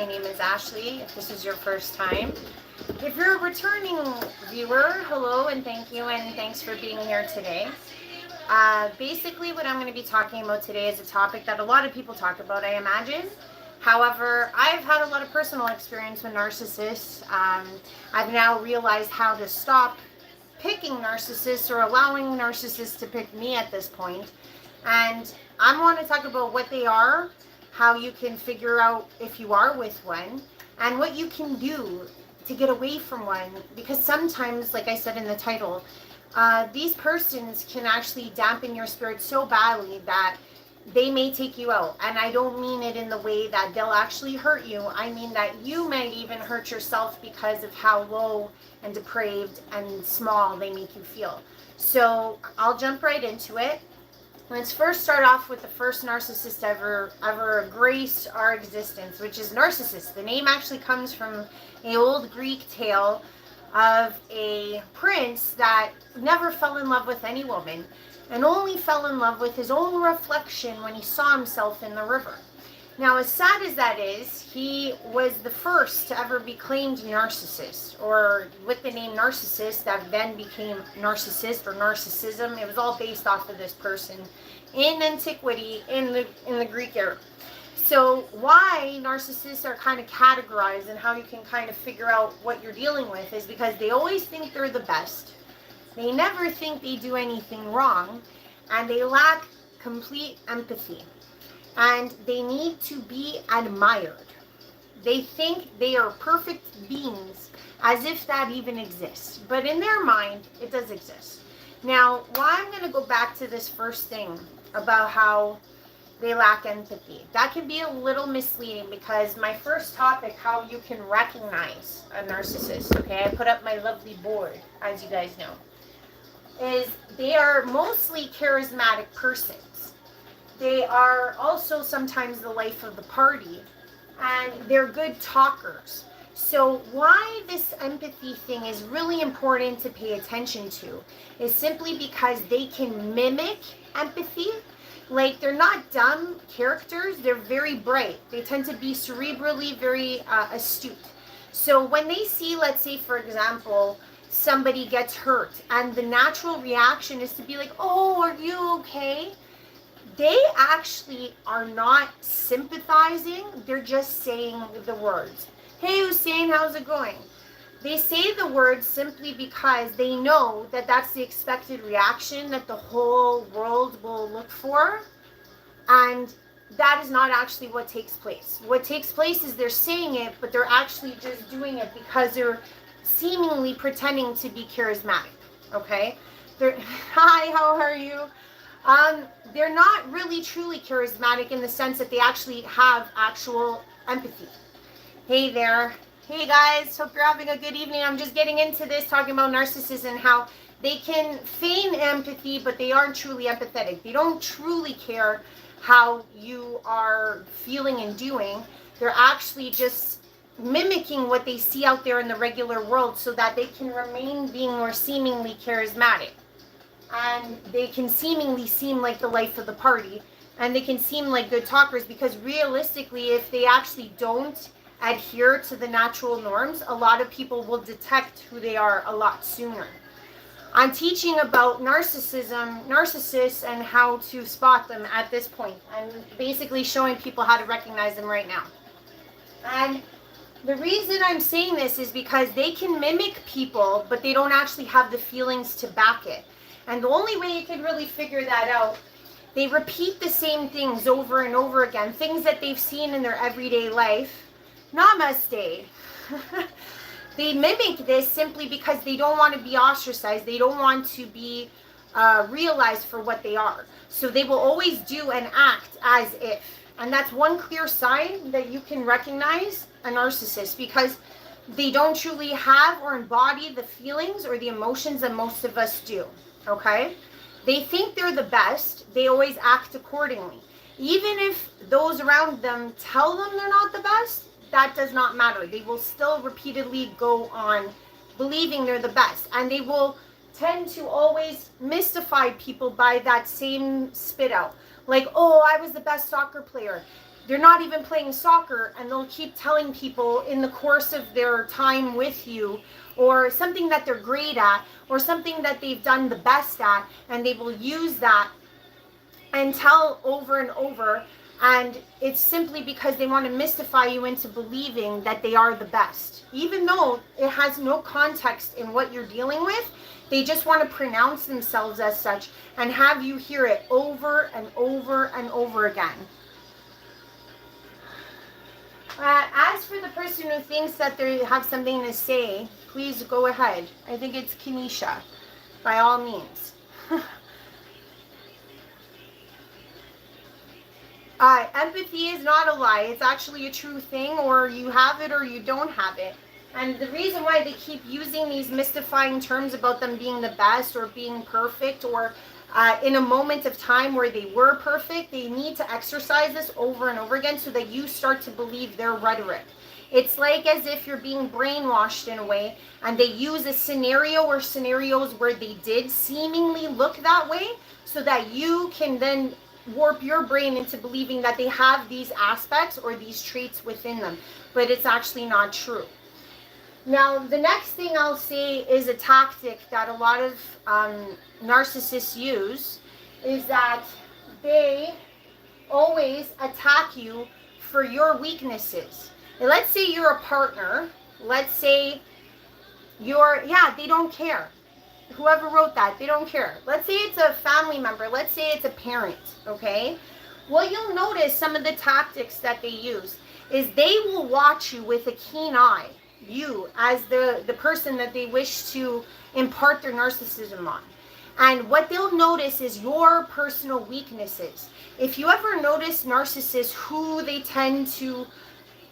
My name is Ashley, if this is your first time. If you're a returning viewer, hello and thank you, and thanks for being here today. Basically, what I'm going to be talking about today is a topic that a lot of people talk about, I imagine. However, I've had a lot of personal experience with narcissists. I've now realized how to stop picking narcissists or allowing narcissists to pick me at this point. And I want to talk about what they are, how you can figure out if you are with one, and what you can do to get away from one. Because sometimes, like I said in the title, these persons can actually dampen your spirit so badly that they may take you out. And I don't mean it in the way that they'll actually hurt you. I mean that you might even hurt yourself because of how low and depraved and small they make you feel. So I'll jump right into it. Let's first start off with the first narcissist ever graced our existence, which is Narcissus. The name actually comes from an old Greek tale of a prince that never fell in love with any woman and only fell in love with his own reflection when he saw himself in the river. Now, as sad as that is, he was the first to ever be claimed Narcissist, or with the name Narcissist that then became Narcissist or Narcissism. It was all based off of this person in antiquity, in the Greek era. So why narcissists are kind of categorized and how you can kind of figure out what you're dealing with is because they always think they're the best. They never think they do anything wrong, and they lack complete empathy. And they need to be admired. They think they are perfect beings, as if that even exists. But in their mind, it does exist. Now, why I'm going to go back to this first thing about how they lack empathy. That can be a little misleading because my first topic, how you can recognize a narcissist, okay, I put up my lovely board, as you guys know, is they are mostly charismatic persons. They are also sometimes the life of the party, and they're good talkers. So why this empathy thing is really important to pay attention to is simply because they can mimic empathy. Like, they're not dumb characters, they're very bright. They tend to be cerebrally very astute. So when they see, let's say for example, somebody gets hurt and the natural reaction is to be like, oh, are you okay? They actually are not sympathizing, they're just saying the words. Hey Hussein, how's it going? They say the words simply because they know that that's the expected reaction that the whole world will look for. And that is not actually what takes place. What takes place is they're saying it, but they're actually just doing it because they're seemingly pretending to be charismatic, okay? Hi, how are you? They're not really truly charismatic in the sense that they actually have actual empathy. Hey there. Hey guys, hope you're having a good evening. I'm just getting into this, talking about narcissists and how they can feign empathy, but they aren't truly empathetic. They don't truly care how you are feeling and doing. They're actually just mimicking what they see out there in the regular world so that they can remain being more seemingly charismatic. And they can seemingly seem like the life of the party, and they can seem like good talkers, because realistically, if they actually don't adhere to the natural norms, a lot of people will detect who they are a lot sooner. I'm teaching about narcissists, and how to spot them at this point. I'm basically showing people how to recognize them right now. And the reason I'm saying this is because they can mimic people, but they don't actually have the feelings to back it. And the only way you can really figure that out, they repeat the same things over and over again, things that they've seen in their everyday life. Namaste. They mimic this simply because they don't want to be ostracized. They don't want to be realized for what they are. So they will always do and act as if. And that's one clear sign that you can recognize a narcissist, because they don't truly have or embody the feelings or the emotions that most of us do. Okay? They think they're the best. They always act accordingly. Even if those around them tell them they're not the best, that does not matter. They will still repeatedly go on believing they're the best. And they will tend to always mystify people by that same spit out. Like, oh, I was the best soccer player. they're not even playing soccer, and they'll keep telling people in the course of their time with you, or something that they're great at, or something that they've done the best at, and they will use that and tell over and over, and it's simply because they want to mystify you into believing that they are the best, even though it has no context in what you're dealing with. They just want to pronounce themselves as such and have you hear it over and over and over again. As for the person who thinks that they have something to say, please go ahead. I think it's Kenesha, by all means. Empathy is not a lie. It's actually a true thing, or you have it or you don't have it. And the reason why they keep using these mystifying terms about them being the best or being perfect, or in a moment of time where they were perfect, they need to exercise this over and over again so that you start to believe their rhetoric. It's like as if you're being brainwashed in a way, and they use a scenario or scenarios where they did seemingly look that way, so that you can then warp your brain into believing that they have these aspects or these traits within them, but it's actually not true. Now, the next thing I'll say is a tactic that a lot of narcissists use, is that they always attack you for your weaknesses. And let's say you're a partner. Let's say they don't care. Whoever wrote that, they don't care. Let's say it's a family member. Let's say it's a parent, okay? Well, you'll notice some of the tactics that they use is they will watch you with a keen eye, you as the person that they wish to impart their narcissism on. And what they'll notice is your personal weaknesses. If you ever notice narcissists who they tend to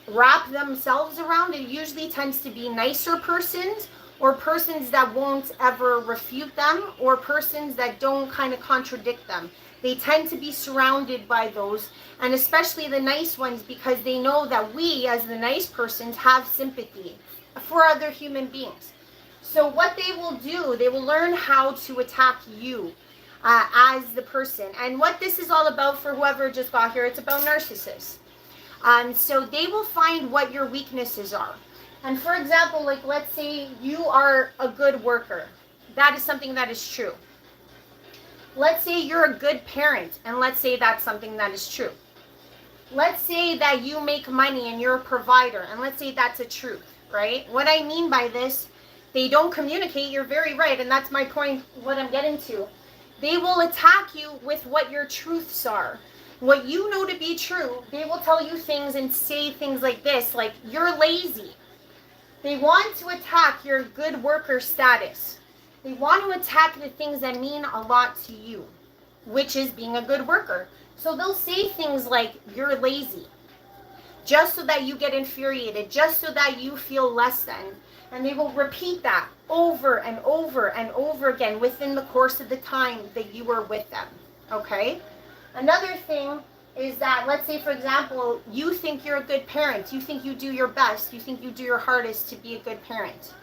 wrap themselves around, it usually tends to be nicer persons, or persons that won't ever refute them, or persons that don't kind of contradict them. They tend to be surrounded by those, and especially the nice ones, because they know that we, as the nice persons, have sympathy for other human beings. So what they will do, they will learn how to attack you as the person. And what this is all about, for whoever just got here, it's about narcissists. So they will find what your weaknesses are. And for example, like let's say you are a good worker. That is something that is true. Let's say you're a good parent, and let's say that's something that is true. Let's say that you make money and you're a provider, and let's say that's a truth, right? What I mean by this, they don't communicate, you're very right, and that's my point, what I'm getting to. They will attack you with what your truths are. What you know to be true, they will tell you things and say things like this, like, you're lazy. They want to attack your good worker status. They want to attack the things that mean a lot to you, which is being a good worker. So they'll say things like, you're lazy, just so that you get infuriated, just so that you feel less than. And they will repeat that over and over and over again within the course of the time that you were with them, okay? Another thing is that, let's say, for example, you think you're a good parent. You think you do your best. You think you do your hardest to be a good parent.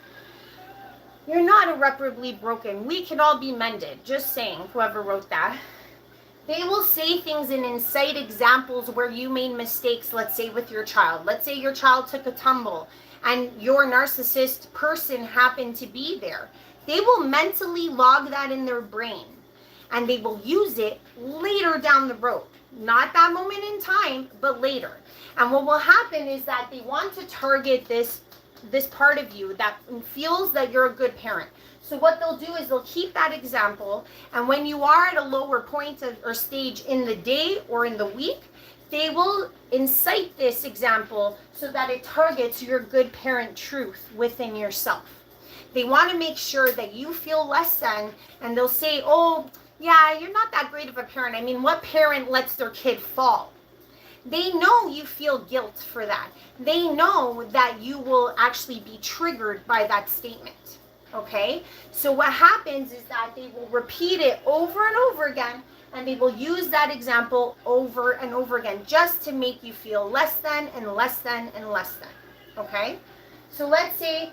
You're not irreparably broken. We can all be mended. Just saying, whoever wrote that. They will say things and incite examples where you made mistakes, let's say, with your child. Let's say your child took a tumble and your narcissist person happened to be there. They will mentally log that in their brain, and they will use it later down the road. Not that moment in time, but later. And what will happen is that they want to target this part of you that feels that you're a good parent. So what they'll do is they'll keep that example, and when you are at a lower point or stage in the day or in the week, they will incite this example so that it targets your good parent truth within yourself. They want to make sure that you feel less than, and they'll say, oh, yeah, you're not that great of a parent. I mean, what parent lets their kid fall? They know you feel guilt for that. They know that you will actually be triggered by that statement, okay? So what happens is that they will repeat it over and over again, and they will use that example over and over again just to make you feel less than and less than and less than, okay? So let's say,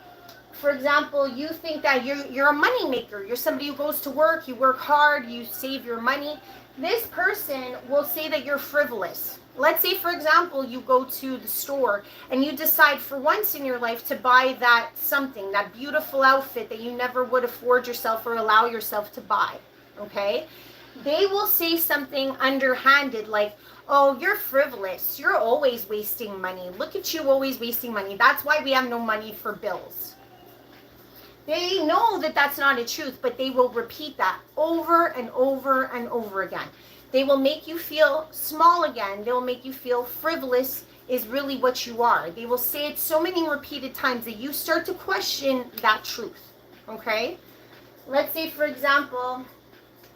for example, you think that you're a money maker. You're somebody who goes to work, you work hard, you save your money. This person will say that you're frivolous. Let's say, for example, you go to the store and you decide for once in your life to buy that something, that beautiful outfit that you never would afford yourself or allow yourself to buy, okay? They will say something underhanded like, oh, you're frivolous. You're always wasting money. Look at you always wasting money. That's why we have no money for bills. They know that that's not a truth, but they will repeat that over and over and over again. They will make you feel small again. They'll make you feel frivolous is really what you are. They will say it so many repeated times that you start to question that truth, okay? Let's say, for example,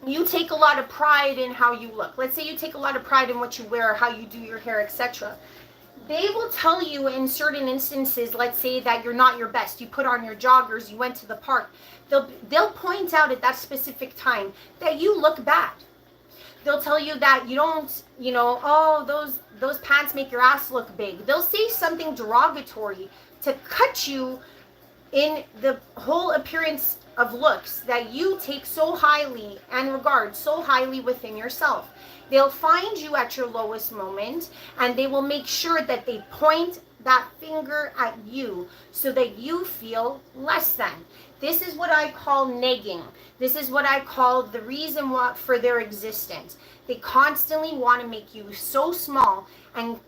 you take a lot of pride in how you look. Let's say you take a lot of pride in what you wear, how you do your hair, etc. They will tell you in certain instances, let's say that you're not your best. You put on your joggers, you went to the park. They'll point out at that specific time that you look bad. They'll tell you that you don't, oh, those pants make your ass look big. They'll say something derogatory to cut you in the whole appearance of looks that you take so highly and regard so highly within yourself. They'll find you at your lowest moment and they will make sure that they point that finger at you so that you feel less than. This is what I call negging. This is what I call the reason for their existence. They constantly want to make you so small and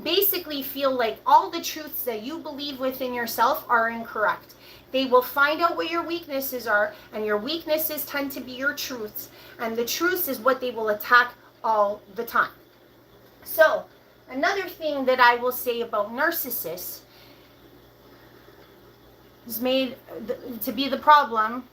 basically feel like all the truths that you believe within yourself are incorrect. They will find out what your weaknesses are, and your weaknesses tend to be your truths, and the truths is what they will attack all the time. So, another thing that I will say about narcissists is made to be the problem.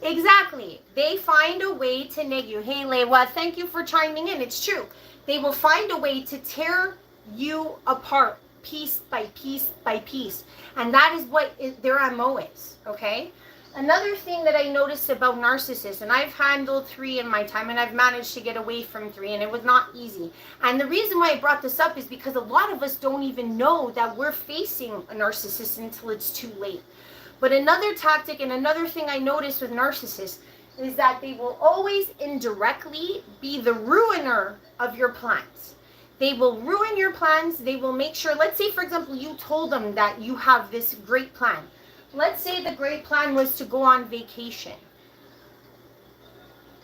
Exactly. They find a way to neg you. Hey, Lewa, thank you for chiming in. It's true. They will find a way to tear you apart piece by piece by piece. And that is what their MO is, okay? Another thing that I noticed about narcissists, and I've handled 3 in my time, and I've managed to get away from 3, and it was not easy. And the reason why I brought this up is because a lot of us don't even know that we're facing a narcissist until it's too late. But another tactic and another thing I noticed with narcissists is that they will always indirectly be the ruiner of your plans. They will ruin your plans. They will make sure, let's say, for example, you told them that you have this great plan. Let's say the great plan was to go on vacation.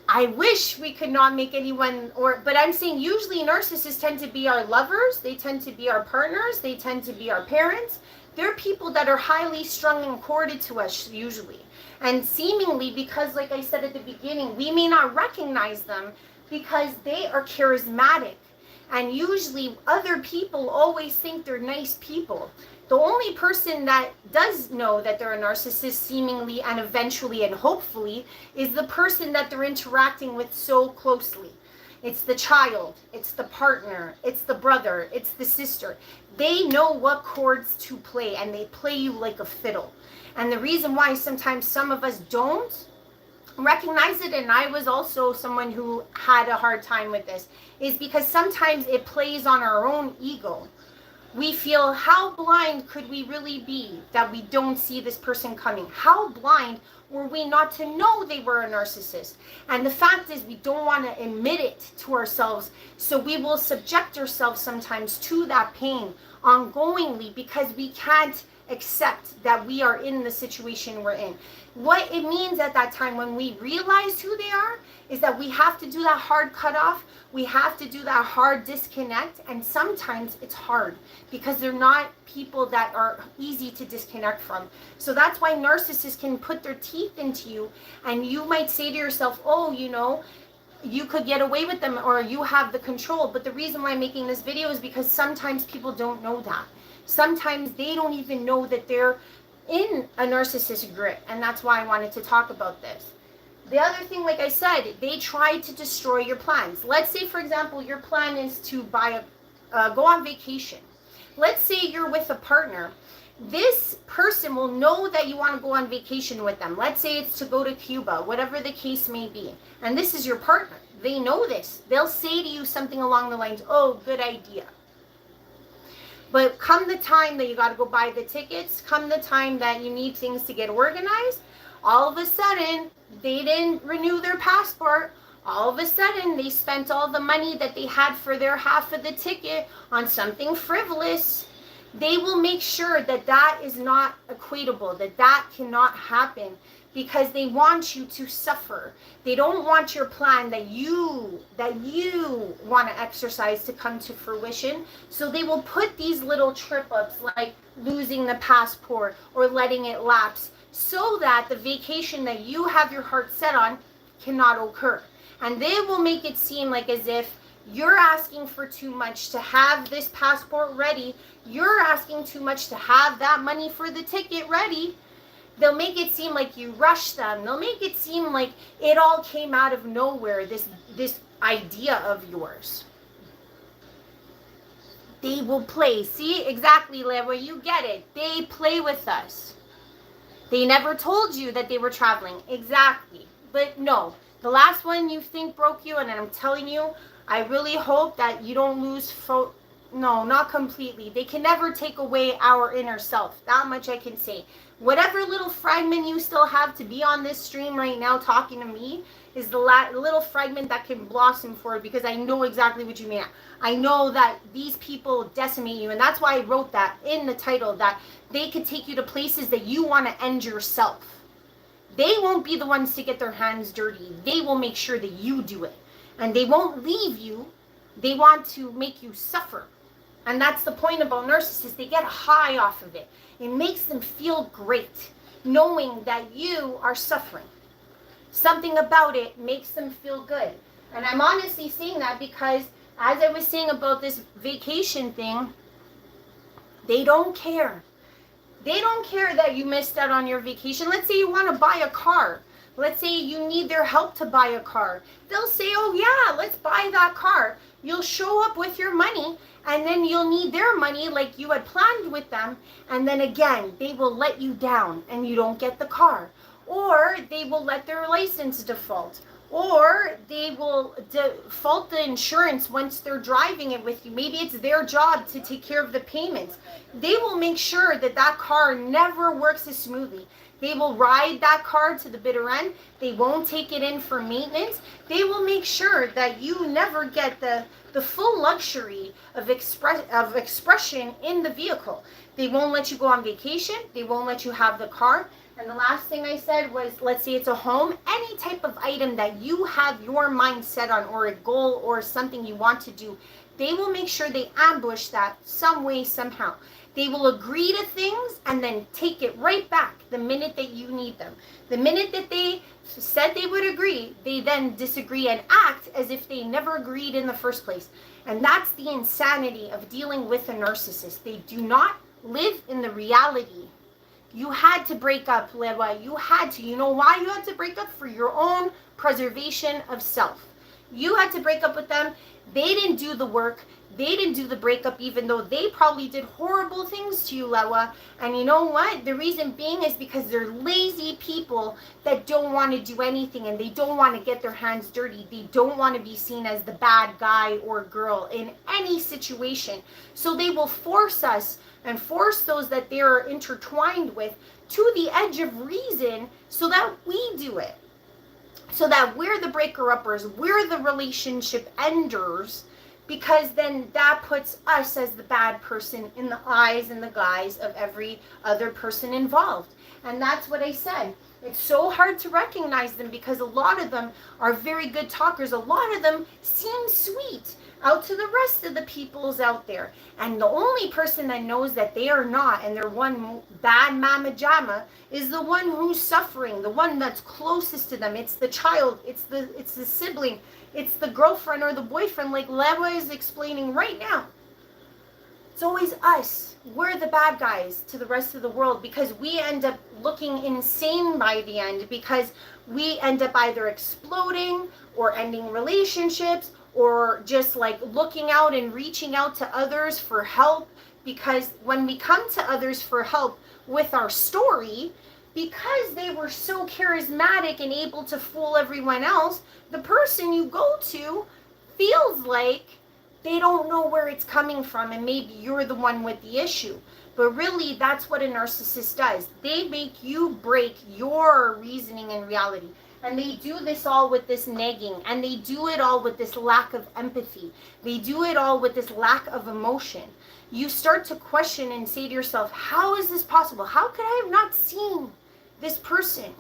I wish we could not make anyone, but I'm saying usually narcissists tend to be our lovers. They tend to be our partners. They tend to be our parents. They're people that are highly strung and corded to us usually. And seemingly, because like I said at the beginning, we may not recognize them because they are charismatic. And usually other people always think they're nice people. The only person that does know that they're a narcissist seemingly and eventually and hopefully is the person that they're interacting with so closely. It's the child, it's the partner, it's the brother, it's the sister. They know what chords to play and they play you like a fiddle. And the reason why sometimes some of us don't recognize it, and I was also someone who had a hard time with this, is because sometimes it plays on our own ego. We feel, how blind could we really be that we don't see this person coming? How blind were we not to know they were a narcissist? And the fact is, we don't want to admit it to ourselves, so we will subject ourselves sometimes to that pain ongoingly because we can't accept that we are in the situation we're in. What it means at that time when we realize who they are is that we have to do that hard cutoff. We have to do that hard disconnect. And sometimes it's hard because they're not people that are easy to disconnect from. So that's why narcissists can put their teeth into you and you might say to yourself, oh, you could get away with them or you have the control. But the reason why I'm making this video is because sometimes people don't know that. Sometimes they don't even know that they're in a narcissistic grip, and that's why I wanted to talk about this. The other thing, like I said, they try to destroy your plans. Let's say, for example, your plan is to go on vacation. Let's say you're with a partner. This person will know that you want to go on vacation with them. Let's say it's to go to Cuba, whatever the case may be. And this is your partner. They know this. They'll say to you something along the lines, oh, good idea. But come the time that you got to go buy the tickets, come the time that you need things to get organized, all of a sudden, they didn't renew their passport, all of a sudden they spent all the money that they had for their half of the ticket on something frivolous. They will make sure that that is not equatable, that that cannot happen, because they want you to suffer. They don't want your plan that you want to exercise to come to fruition. So they will put these little trip ups like losing the passport or letting it lapse, so that the vacation that you have your heart set on cannot occur. And they will make it seem like as if you're asking for too much to have this passport ready. You're asking too much to have that money for the ticket ready. They'll make it seem like you rushed them. They'll make it seem like it all came out of nowhere, this idea of yours. They will play. See, exactly, Lewa, you get it. They play with us. They never told you that they were traveling. Exactly. But no, the last one you think broke you, and I'm telling you, I really hope that you don't lose no, not completely. They can never take away our inner self. That much I can say. Whatever little fragment you still have to be on this stream right now talking to me is the little fragment that can blossom forward, because I know exactly what you mean. I know that these people decimate you, and that's why I wrote that in the title, that they could take you to places that you want to end yourself. They won't be the ones to get their hands dirty. They will make sure that you do it. And they won't leave you. They want to make you suffer. And that's the point about narcissists. They get high off of it. It makes them feel great, knowing that you are suffering. Something about it makes them feel good. And I'm honestly saying that because, as I was saying about this vacation thing, they don't care. They don't care that you missed out on your vacation. Let's say you want to buy a car. Let's say you need their help to buy a car. They'll say, oh yeah, let's buy that car. You'll show up with your money, and then you'll need their money like you had planned with them. And then again, they will let you down and you don't get the car. Or they will let their license default. Or they will default the insurance once they're driving it with you. Maybe it's their job to take care of the payments. They will make sure that that car never works as smoothly. They will ride that car to the bitter end. They won't take it in for maintenance. They will make sure that you never get the full luxury of expression in the vehicle. They won't let you go on vacation. They won't let you have the car. And the last thing I said was, let's say it's a home, any type of item that you have your mind set on, or a goal or something you want to do, they will make sure they ambush that some way, somehow. They will agree to things and then take it right back the minute that you need them. The minute that they said they would agree, they then disagree and act as if they never agreed in the first place. And that's the insanity of dealing with a narcissist. They do not live in the reality. You had to break up, Lewa. You had to. You know why you had to break up? For your own preservation of self. You had to break up with them. They didn't do the work. They didn't do the breakup, even though they probably did horrible things to you, Lewa. And you know what? The reason being is because they're lazy people that don't want to do anything, and they don't want to get their hands dirty. They don't want to be seen as the bad guy or girl in any situation. So they will force us and force those that they're intertwined with to the edge of reason so that we do it. So that we're the breaker-uppers, we're the relationship enders, because then that puts us as the bad person in the eyes and the guise of every other person involved. And that's what I said. It's so hard to recognize them because a lot of them are very good talkers. A lot of them seem sweet out to the rest of the peoples out there. And the only person that knows that they are not, and they're one bad mama jama, is the one who's suffering, the one that's closest to them. It's the child, it's the sibling, it's the girlfriend or the boyfriend, like Lewa is explaining right now. It's always us. We're the bad guys to the rest of the world, because we end up looking insane by the end, because we end up either exploding or ending relationships, or just like looking out and reaching out to others for help. Because when we come to others for help with our story, because they were so charismatic and able to fool everyone else, the person you go to feels like they don't know where it's coming from, and maybe you're the one with the issue. But really, that's what a narcissist does. They make you break your reasoning and reality. And they do this all with this nagging, and they do it all with this lack of empathy. They do it all with this lack of emotion. You start to question and say to yourself, how is this possible? How could I have not seen this person?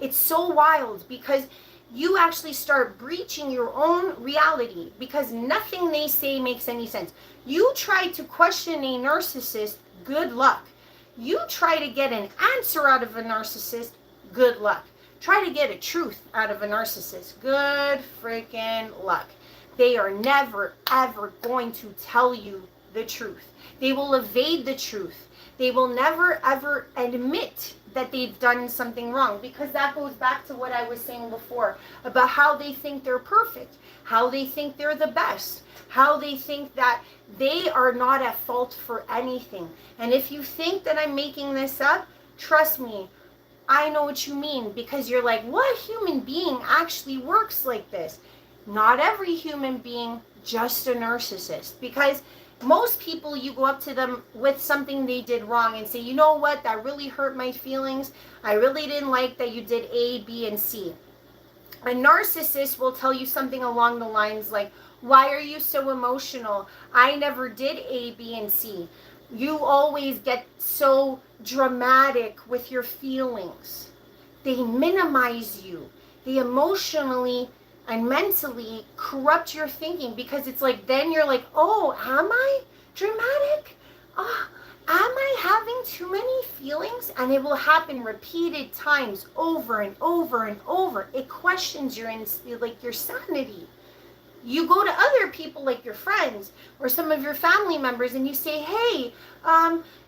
It's so wild, because you actually start breaching your own reality, because nothing they say makes any sense. You try to question a narcissist, good luck. You try to get an answer out of a narcissist, good luck. Try to get a truth out of a narcissist, good freaking luck. They are never, ever going to tell you the truth. They will evade the truth. They will never, ever admit that they've done something wrong, because that goes back to what I was saying before about how they think they're perfect, how they think they're the best, how they think that they are not at fault for anything. And if you think that I'm making this up, trust me, I know what you mean, because you're like, what human being actually works like this? Not every human being, just a narcissist. Because most people, you go up to them with something they did wrong and say, you know what, that really hurt my feelings. I really didn't like that you did A, B, and C. A narcissist will tell you something along the lines like, why are you so emotional? I never did A, B, and C. You always get so dramatic with your feelings. They minimize you. They emotionally and mentally corrupt your thinking, because it's like, then you're like, oh, am I dramatic? Oh, am I having too many feelings? And it will happen repeated times over and over and over. It questions your sanity. You go to other people like your friends or some of your family members and you say, hey,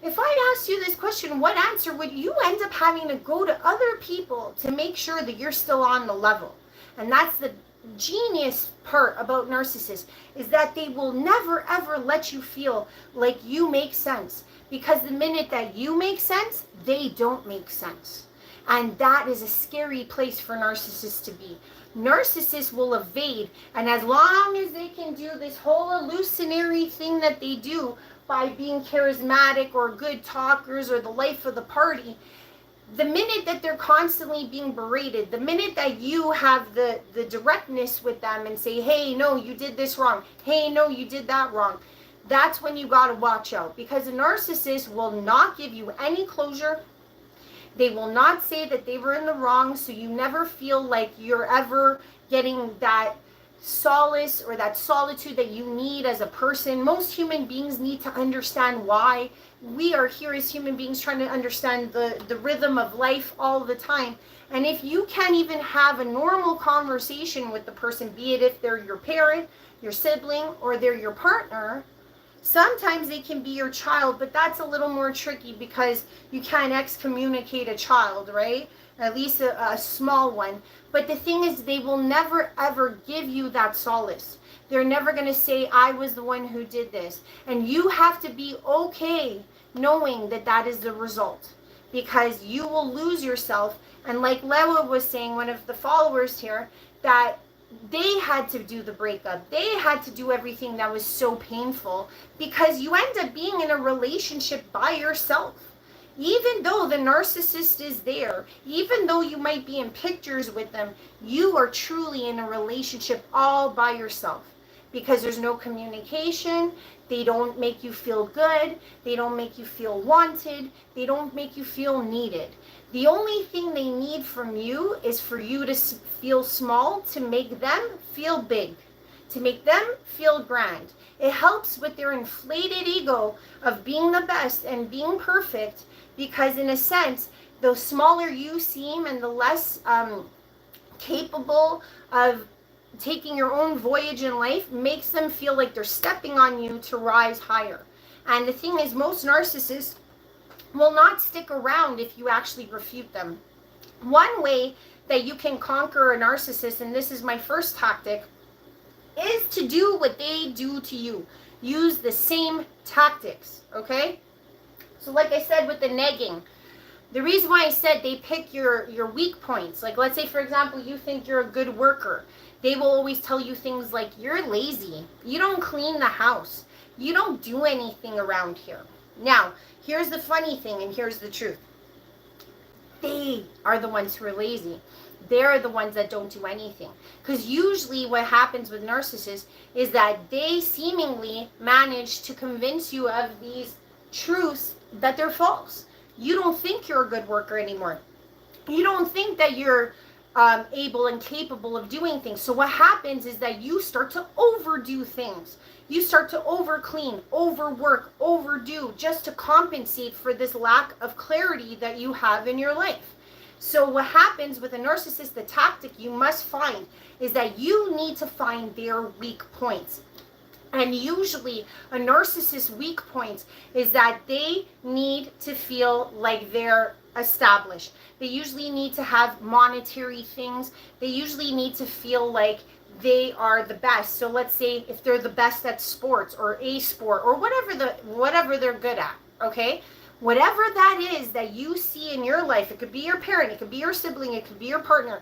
if I asked you this question, what answer would you end up having to go to other people to make sure that you're still on the level? And that's the genius part about narcissists, is that they will never ever let you feel like you make sense, because the minute that you make sense, they don't make sense. And that is a scary place for narcissists to be. Narcissists will evade, and as long as they can do this whole illusionary thing that they do by being charismatic or good talkers or the life of the party, the minute that they're constantly being berated, the minute that you have the directness with them and say, hey, no, you did this wrong, hey, no, you did that wrong, that's when you got to watch out, because a narcissist will not give you any closure. They will not say that they were in the wrong, so you never feel like you're ever getting that solace or that solitude that you need as a person. Most human beings need to understand why. We are here as human beings trying to understand the rhythm of life all the time. And if you can't even have a normal conversation with the person, be it if they're your parent, your sibling, or they're your partner, sometimes they can be your child, but that's a little more tricky because you can't excommunicate a child, right? At least a small one. But the thing is, they will never ever give you that solace. They're never going to say, I was the one who did this. And you have to be okay knowing that that is the result, because you will lose yourself. And like Lewa was saying, one of the followers here, that they had to do the breakup. They had to do everything that was so painful, because you end up being in a relationship by yourself. Even though the narcissist is there, even though you might be in pictures with them, you are truly in a relationship all by yourself, because there's no communication. They don't make you feel good. They don't make you feel wanted. They don't make you feel needed. The only thing they need from you is for you to feel small, to make them feel big, to make them feel grand. It helps with their inflated ego of being the best and being perfect, because in a sense, the smaller you seem and the less capable of taking your own voyage in life makes them feel like they're stepping on you to rise higher. And the thing is, most narcissists will not stick around if you actually refute them. One way that you can conquer a narcissist, and this is my first tactic, is to do what they do to you. Use the same tactics, okay? So like I said with the negging, the reason why I said they pick your weak points, like let's say for example you think you're a good worker, they will always tell you things like, you're lazy, you don't clean the house, you don't do anything around here. Now, here's the funny thing, and here's the truth. They are the ones who are lazy. they're the ones that don't do anything. Because usually what happens with narcissists is that they seemingly manage to convince you of these truths that they're false. You don't think you're a good worker anymore. You don't think that you're able and capable of doing things. So what happens is that you start to overdo things. You start to overclean, overwork, overdo, just to compensate for this lack of clarity that you have in your life. So what happens with a narcissist, the tactic you must find is that you need to find their weak points. And usually a narcissist's weak points is that they need to feel like they're established. They usually need to have monetary things. They usually need to feel like they are the best. So let's say if they're the best at sports or a sport or whatever they're good at, okay? Whatever that is that you see in your life, it could be your parent, it could be your sibling, it could be your partner.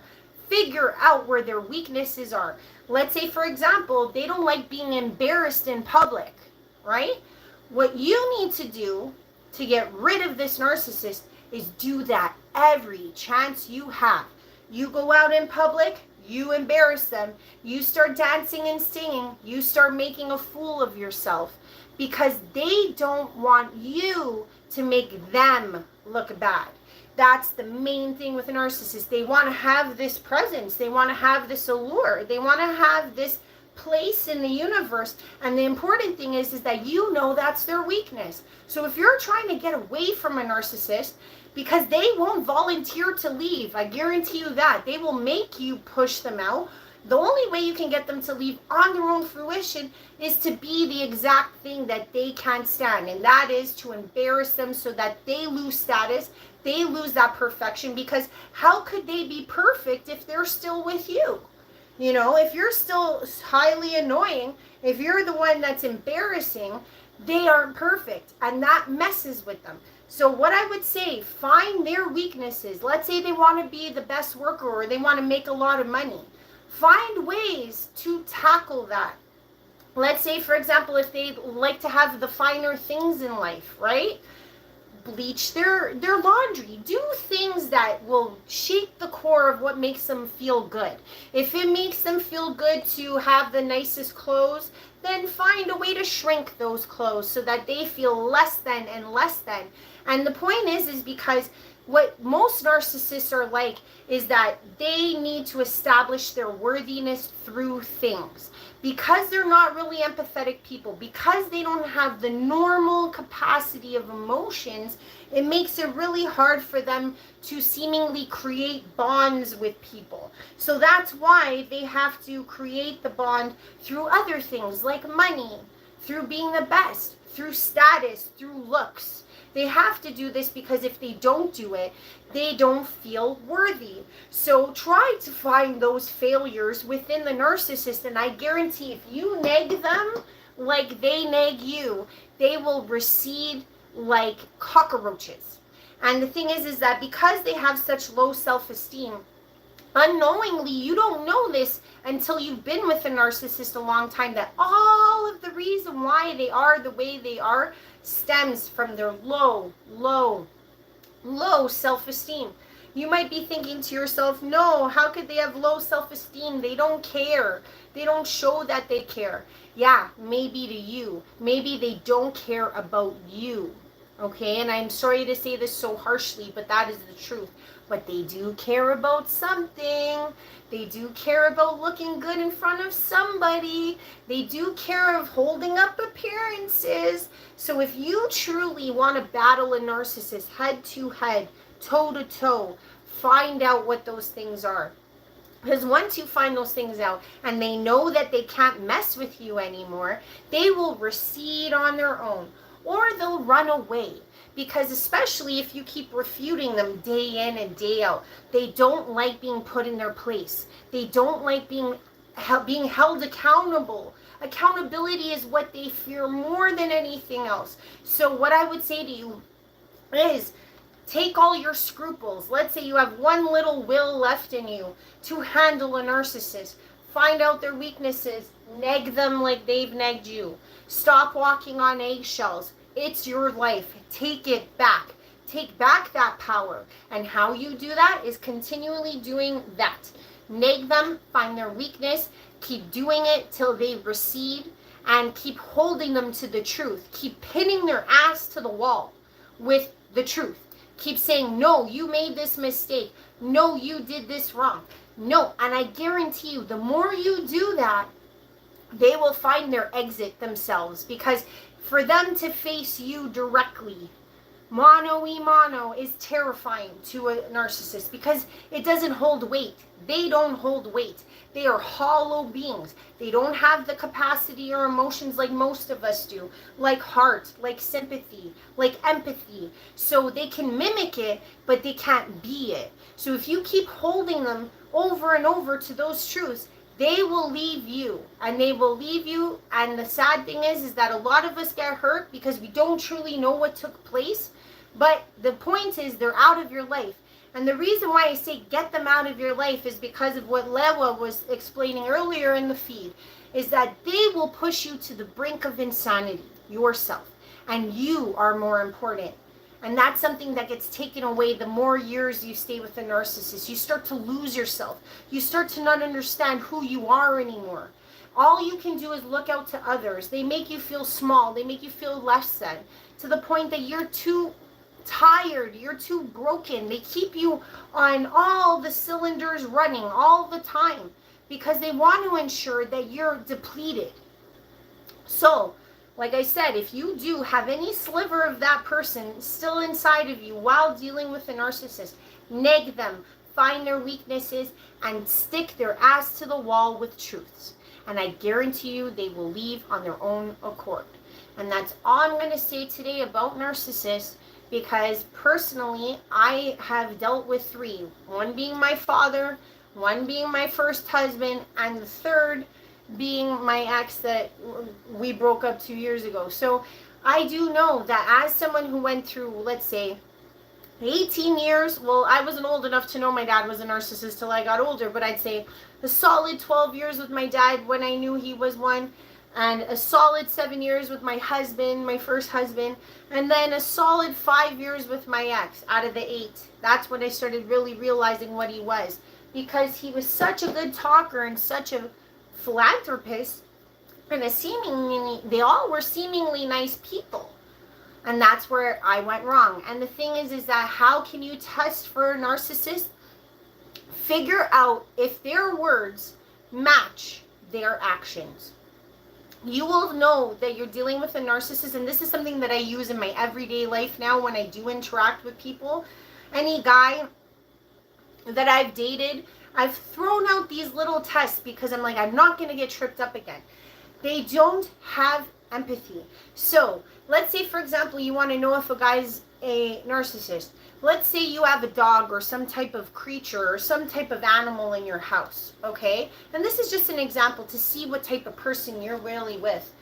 Figure out where their weaknesses are. Let's say, for example, they don't like being embarrassed in public, right? What you need to do to get rid of this narcissist is do that every chance you have. You go out in public, you embarrass them, you start dancing and singing, you start making a fool of yourself because they don't want you to make them look bad. That's the main thing with a narcissist. They want to have this presence. They want to have this allure. They want to have this place in the universe. And the important thing is that you know that's their weakness. So if you're trying to get away from a narcissist, because they won't volunteer to leave, I guarantee you that. They will make you push them out. The only way you can get them to leave on their own fruition is to be the exact thing that they can't stand. And that is to embarrass them so that they lose status, they lose that perfection. Because how could they be perfect if they're still with you? You know, if you're still highly annoying, if you're the one that's embarrassing, they aren't perfect. And that messes with them. So what I would say, find their weaknesses. Let's say they want to be the best worker or they want to make a lot of money. Find ways to tackle that. Let's say, for example, if they like to have the finer things in life, right? Bleach their laundry. Do things that will shake the core of what makes them feel good. If it makes them feel good to have the nicest clothes, then find a way to shrink those clothes so that they feel less than and less than. And the point is because what most narcissists are like is that they need to establish their worthiness through things. Because they're not really empathetic people, because they don't have the normal capacity of emotions, it makes it really hard for them to seemingly create bonds with people. So that's why they have to create the bond through other things like money, through being the best, through status, through looks. They have to do this because if they don't do it, they don't feel worthy. So try to find those failures within the narcissist, and I guarantee if you nag them like they nag you, they will recede like cockroaches. And the thing is that because they have such low self-esteem, unknowingly, you don't know this until you've been with a narcissist a long time, that all of the reason why they are the way they are stems from their low self-esteem. You might be thinking to yourself, no, how could they have low self-esteem? They don't care. They don't show that they care. Yeah, maybe to you. Maybe they don't care about you. Okay, and I'm sorry to say this so harshly, but that is the truth. But they do care about something. They do care about looking good in front of somebody. They do care of holding up appearances. So if you truly want to battle a narcissist head to head, toe to toe, find out what those things are. Because once you find those things out and they know that they can't mess with you anymore, they will recede on their own or they'll run away. Because especially if you keep refuting them day in and day out, they don't like being put in their place. They don't like being held accountable. Accountability is what they fear more than anything else. So what I would say to you is take all your scruples. Let's say you have one little will left in you to handle a narcissist. Find out their weaknesses. Nag them like they've nagged you. Stop walking on eggshells. It's your life. Take it back. take back that power. And how you do that is continually doing that. Nag them, find their weakness, keep doing it till they recede, and keep holding them to the truth. Keep pinning their ass to the wall with the truth. Keep saying, no, you made this mistake. No, you did this wrong. No, and I guarantee you, the more you do that, they will find their exit themselves. Because for them to face you directly, mano y mano, is terrifying to a narcissist because it doesn't hold weight. They don't hold weight. They are hollow beings. They don't have the capacity or emotions like most of us do, like heart, like sympathy, like empathy. So they can mimic it, but they can't be it. So if you keep holding them over and over to those truths, they will leave you, and they will leave you. And the sad thing is that a lot of us get hurt because we don't truly know what took place. But the point is, they're out of your life. And the reason why I say get them out of your life is because of what Lewa was explaining earlier in the feed, is that they will push you to the brink of insanity yourself. And you are more important. And that's something that gets taken away the more years you stay with a narcissist. You start to lose yourself. You start to not understand who you are anymore. All you can do is look out to others. They make you feel small. They make you feel less than, to the point that you're too tired, you're too broken. They keep you on all the cylinders running all the time because they want to ensure that you're depleted. So, like I said, if you do have any sliver of that person still inside of you while dealing with a narcissist, nag them, find their weaknesses, and stick their ass to the wall with truths. And I guarantee you they will leave on their own accord. And that's all I'm going to say today about narcissists. Because personally, I have dealt with 3. One being my father, one being my first husband, and the third being my ex that we broke up 2 years ago. So I do know that as someone who went through, let's say, 18 years, well, I wasn't old enough to know my dad was a narcissist till I got older, but I'd say a solid 12 years with my dad when I knew he was one, and a solid 7 years with my husband, my first husband, and then a solid 5 years with my ex out of the 8. That's when I started really realizing what he was, because he was such a good talker and such a philanthropist, and they all were seemingly nice people. And that's where I went wrong. And the thing is that how can you test for a narcissist? Figure out if their words match their actions. You will know that you're dealing with a narcissist, and this is something that I use in my everyday life now when I do interact with people. Any guy that I've dated, I've thrown out these little tests because I'm like, I'm not going to get tripped up again. They don't have empathy. So let's say, for example, you want to know if a guy's a narcissist. Let's say you have a dog or some type of creature or some type of animal in your house, okay? And this is just an example to see what type of person you're really with.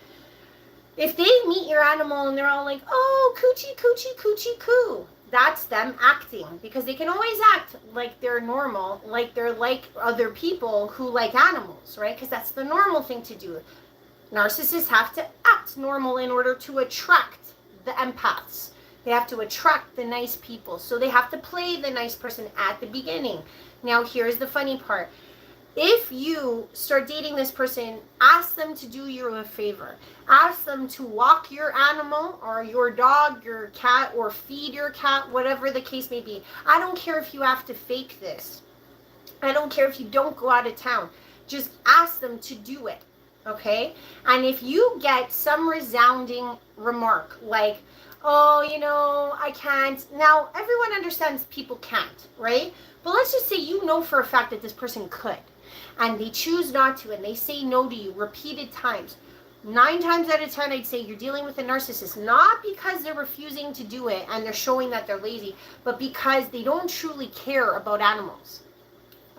If they meet your animal and they're all like, oh, coochie, coochie, coochie, coo, that's them acting, because they can always act like they're normal, like they're like other people who like animals, right? Because that's the normal thing to do. Narcissists have to act normal in order to attract the empaths. They have to attract the nice people. So they have to play the nice person at the beginning. Now, here's the funny part. If you start dating this person, ask them to do you a favor. Ask them to walk your animal or your dog, your cat, or feed your cat, whatever the case may be. I don't care if you have to fake this. I don't care if you don't go out of town. Just ask them to do it, okay? And if you get some resounding remark like, oh, you know, I can't. Now, everyone understands people can't, right? But let's just say you know for a fact that this person could, and they choose not to, and they say no to you repeated times. 9 times out of 10, I'd say you're dealing with a narcissist, not because they're refusing to do it and they're showing that they're lazy, but because they don't truly care about animals.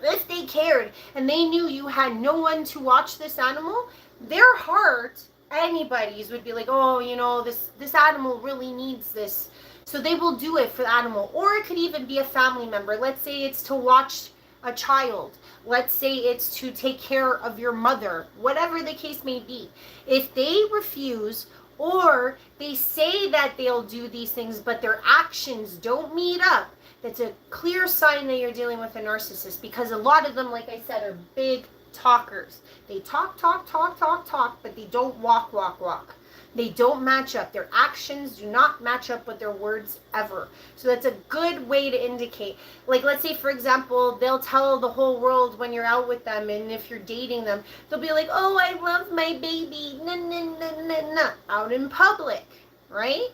If they cared and they knew you had no one to watch this animal, their heart, anybody's, would be like, oh, you know, this animal really needs this. So they will do it for the animal. Or it could even be a family member. Let's say it's to watch a child. Let's say it's to take care of your mother. Whatever the case may be. If they refuse, Or they say that they'll do these things, but their actions don't meet up. That's a clear sign that you're dealing with a narcissist, because a lot of them, like I said, are big talkers. They talk, but they don't walk. They don't match up. Their actions do not match up with their words ever. So that's a good way to indicate. Like, let's say, for example, they'll tell the whole world when you're out with them, and if you're dating them, they'll be like, oh, I love my baby, out in public, right?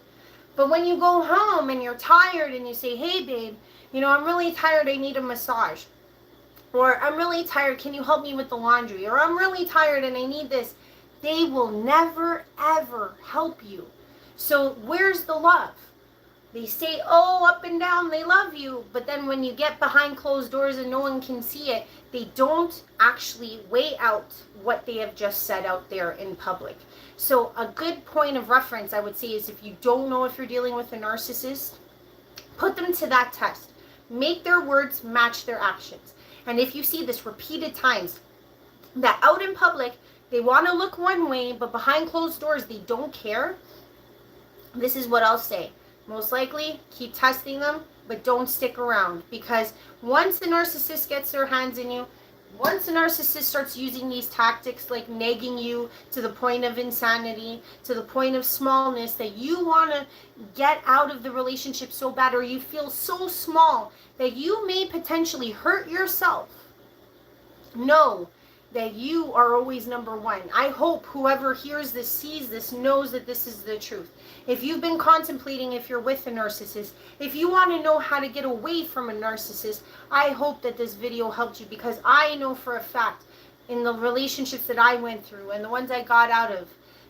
But when you go home and you're tired and you say, hey, babe, I'm really tired, I need a massage. Or I'm really tired, can you help me with the laundry? Or I'm really tired and I need this. They will never, ever help you. So where's the love? They say, oh, up and down, they love you. But then when you get behind closed doors and no one can see it, they don't actually weigh out what they have just said out there in public. So a good point of reference, I would say, is if you don't know if you're dealing with a narcissist, put them to that test. Make their words match their actions. And if you see this repeated times, that out in public, they want to look one way, but behind closed doors, they don't care. This is what I'll say. Most likely, keep testing them, but don't stick around. Because once the narcissist gets their hands in you, once a narcissist starts using these tactics like nagging you to the point of insanity, to the point of smallness, that you want to get out of the relationship so bad, or you feel so small that you may potentially hurt yourself, know that you are always number one. I hope whoever hears this, sees this, knows that this is the truth. If you've been contemplating if you're with a narcissist, if you want to know how to get away from a narcissist, I hope that this video helped you, because I know for a fact in the relationships that I went through and the ones I got out of,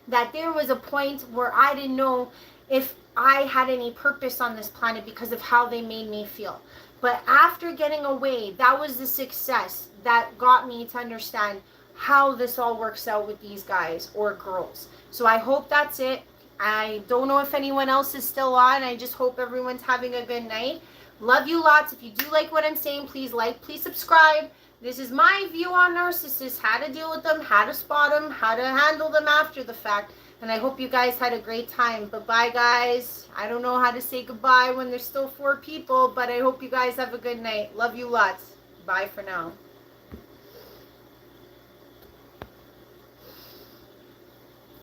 that there was a point where I didn't know if I had any purpose on this planet because of how they made me feel. But after getting away, that was the success that got me to understand how this all works out with these guys or girls. So I hope that's it. I don't know if anyone else is still on. I just hope everyone's having a good night. Love you lots. If you do like what I'm saying, please like, please subscribe. This is my view on narcissists, how to deal with them, how to spot them, how to handle them after the fact. And I hope you guys had a great time. But bye, guys. I don't know how to say goodbye when there's still 4 people, but I hope you guys have a good night. Love you lots. Bye for now.